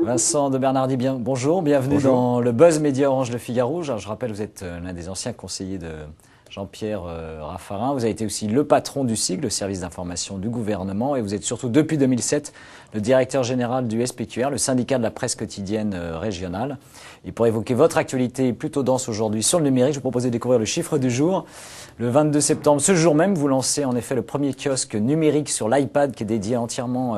Vincent de Bernardi, bonjour, bienvenue dans le Buzz Média Orange Le Figaro. Je rappelle, vous êtes l'un des anciens conseillers de Jean-Pierre Raffarin. Vous avez été aussi le patron du SIG, le service d'information du gouvernement, et vous êtes surtout depuis 2007 le directeur général du SPQR, le syndicat de la presse quotidienne régionale. Et pour évoquer votre actualité plutôt dense aujourd'hui sur le numérique, je vous propose de découvrir le chiffre du jour. Le 22 septembre, ce jour même, vous lancez en effet le premier kiosque numérique sur l'iPad qui est dédié entièrement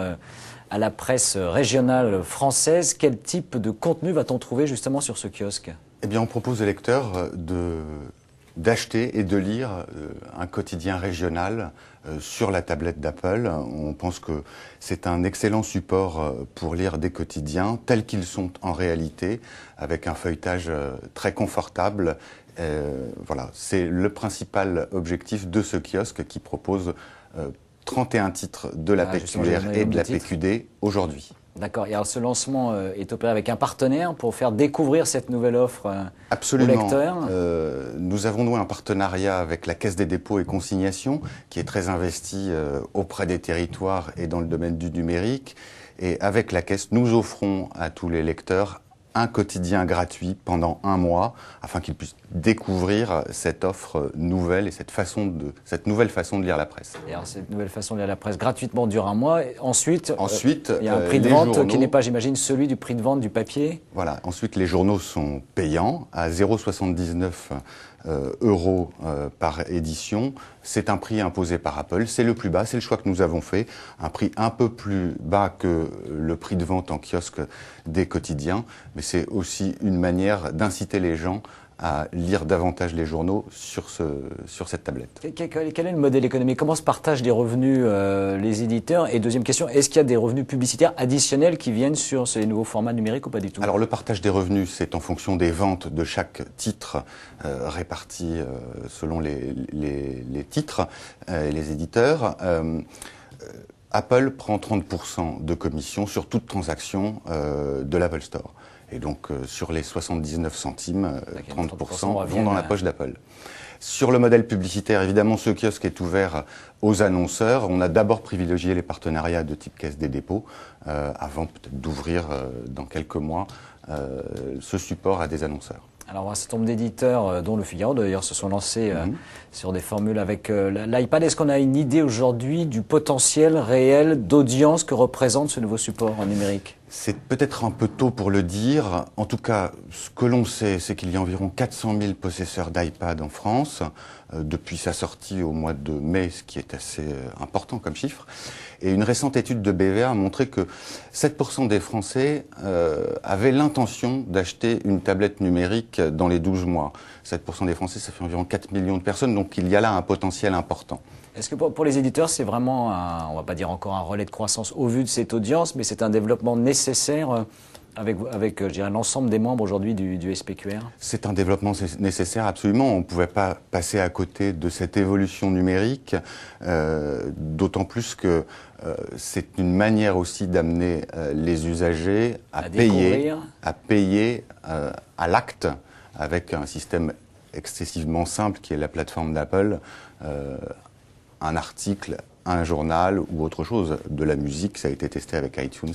à la presse régionale française. Quel type de contenu va-t-on trouver justement sur ce kiosque? Eh bien, on propose aux lecteurs d'acheter et de lire un quotidien régional sur la tablette d'Apple. On pense que c'est un excellent support pour lire des quotidiens tels qu'ils sont en réalité, avec un feuilletage très confortable. Voilà, c'est le principal objectif de ce kiosque qui propose 31 titres de la PQR et de la PQD aujourd'hui. D'accord. Et alors ce lancement est opéré avec un partenaire pour faire découvrir cette nouvelle offre aux lecteurs. Nous avons noué un partenariat avec la Caisse des dépôts et consignations qui est très investie auprès des territoires et dans le domaine du numérique. Et avec la Caisse, nous offrons à tous les lecteurs un quotidien gratuit pendant un mois afin qu'ils puissent découvrir cette offre nouvelle et cette nouvelle façon de lire la presse. Et alors, cette nouvelle façon de lire la presse gratuitement dure un mois. Ensuite, il y a un prix de vente journaux, qui n'est pas, j'imagine, celui du prix de vente du papier. Voilà. Ensuite, les journaux sont payants à 0,79 euros par édition. C'est un prix imposé par Apple. C'est le plus bas, c'est le choix que nous avons fait. Un prix un peu plus bas que le prix de vente en kiosque des quotidiens. Mais c'est aussi une manière d'inciter les gens à lire davantage les journaux sur cette tablette. Quel est le modèle économique? Comment se partagent les revenus les éditeurs? Et deuxième question, est-ce qu'il y a des revenus publicitaires additionnels qui viennent sur ces nouveaux formats numériques ou pas du tout? Alors le partage des revenus, c'est en fonction des ventes de chaque titre répartis selon les titres et les éditeurs. Apple prend 30% de commission sur toute transaction de l'Apple Store. Et donc, sur les 79 centimes, 30% vont dans la poche d'Apple. Sur le modèle publicitaire, évidemment, ce kiosque est ouvert aux annonceurs. On a d'abord privilégié les partenariats de type Caisse des dépôts, avant peut-être d'ouvrir dans quelques mois ce support à des annonceurs. Alors, un certain nombre d'éditeurs, dont Le Figaro d'ailleurs, se sont lancés sur des formules avec l'iPad. Est-ce qu'on a une idée aujourd'hui du potentiel réel d'audience que représente ce nouveau support numérique? C'est peut-être un peu tôt pour le dire. En tout cas, ce que l'on sait, c'est qu'il y a environ 400 000 possesseurs d'iPad en France, depuis sa sortie au mois de mai, ce qui est assez important comme chiffre. Et une récente étude de BVA a montré que 7% des Français avaient l'intention d'acheter une tablette numérique dans les 12 mois. 7% des Français, ça fait environ 4 millions de personnes, donc il y a là un potentiel important. Est-ce que pour les éditeurs, c'est vraiment, on ne va pas dire encore un relais de croissance au vu de cette audience, mais c'est un développement nécessaire avec je dirais, l'ensemble des membres aujourd'hui du SPQR? C'est un développement nécessaire, absolument. On ne pouvait pas passer à côté de cette évolution numérique, d'autant plus que c'est une manière aussi d'amener les usagers à payer à l'acte avec un système excessivement simple qui est la plateforme d'Apple. Un article, un journal ou autre chose. De la musique, ça a été testé avec iTunes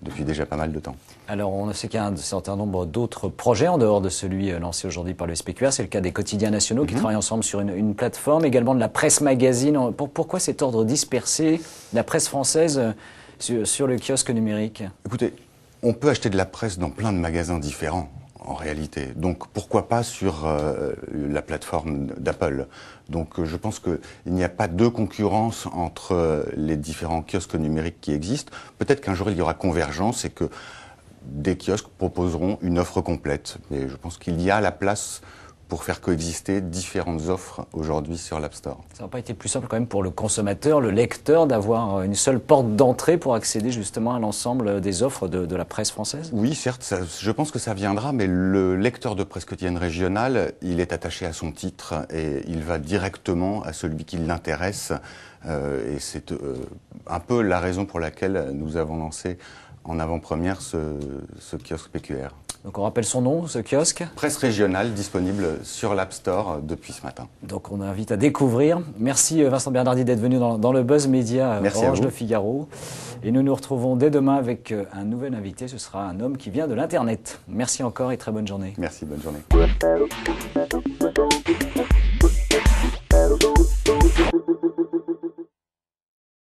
depuis déjà pas mal de temps. Alors, on sait qu'il y a un certain nombre d'autres projets en dehors de celui lancé aujourd'hui par le SPQR. C'est le cas des quotidiens nationaux qui travaillent ensemble sur une plateforme, également de la presse magazine. Pourquoi cet ordre dispersé de la presse française sur le kiosque numérique? Écoutez, on peut acheter de la presse dans plein de magasins différents. En réalité. Donc pourquoi pas sur la plateforme d'Apple. Donc je pense qu'il n'y a pas de concurrence entre les différents kiosques numériques qui existent. Peut-être qu'un jour il y aura convergence et que des kiosques proposeront une offre complète. Mais je pense qu'il y a la place pour faire coexister différentes offres aujourd'hui sur l'App Store. Ça n'a pas été plus simple quand même pour le consommateur, le lecteur, d'avoir une seule porte d'entrée pour accéder justement à l'ensemble des offres de la presse française? Oui, certes, je pense que ça viendra, mais le lecteur de presse quotidienne régionale, il est attaché à son titre et il va directement à celui qui l'intéresse. Et c'est un peu la raison pour laquelle nous avons lancé en avant-première ce kiosque PQR. Donc on rappelle son nom, ce kiosque. Presse régionale disponible sur l'App Store depuis ce matin. Donc on invite à découvrir. Merci Vincent Bernardi d'être venu dans le Buzz Média Orange Le Figaro. Et nous nous retrouvons dès demain avec un nouvel invité. Ce sera un homme qui vient de l'Internet. Merci encore et très bonne journée. Merci, bonne journée.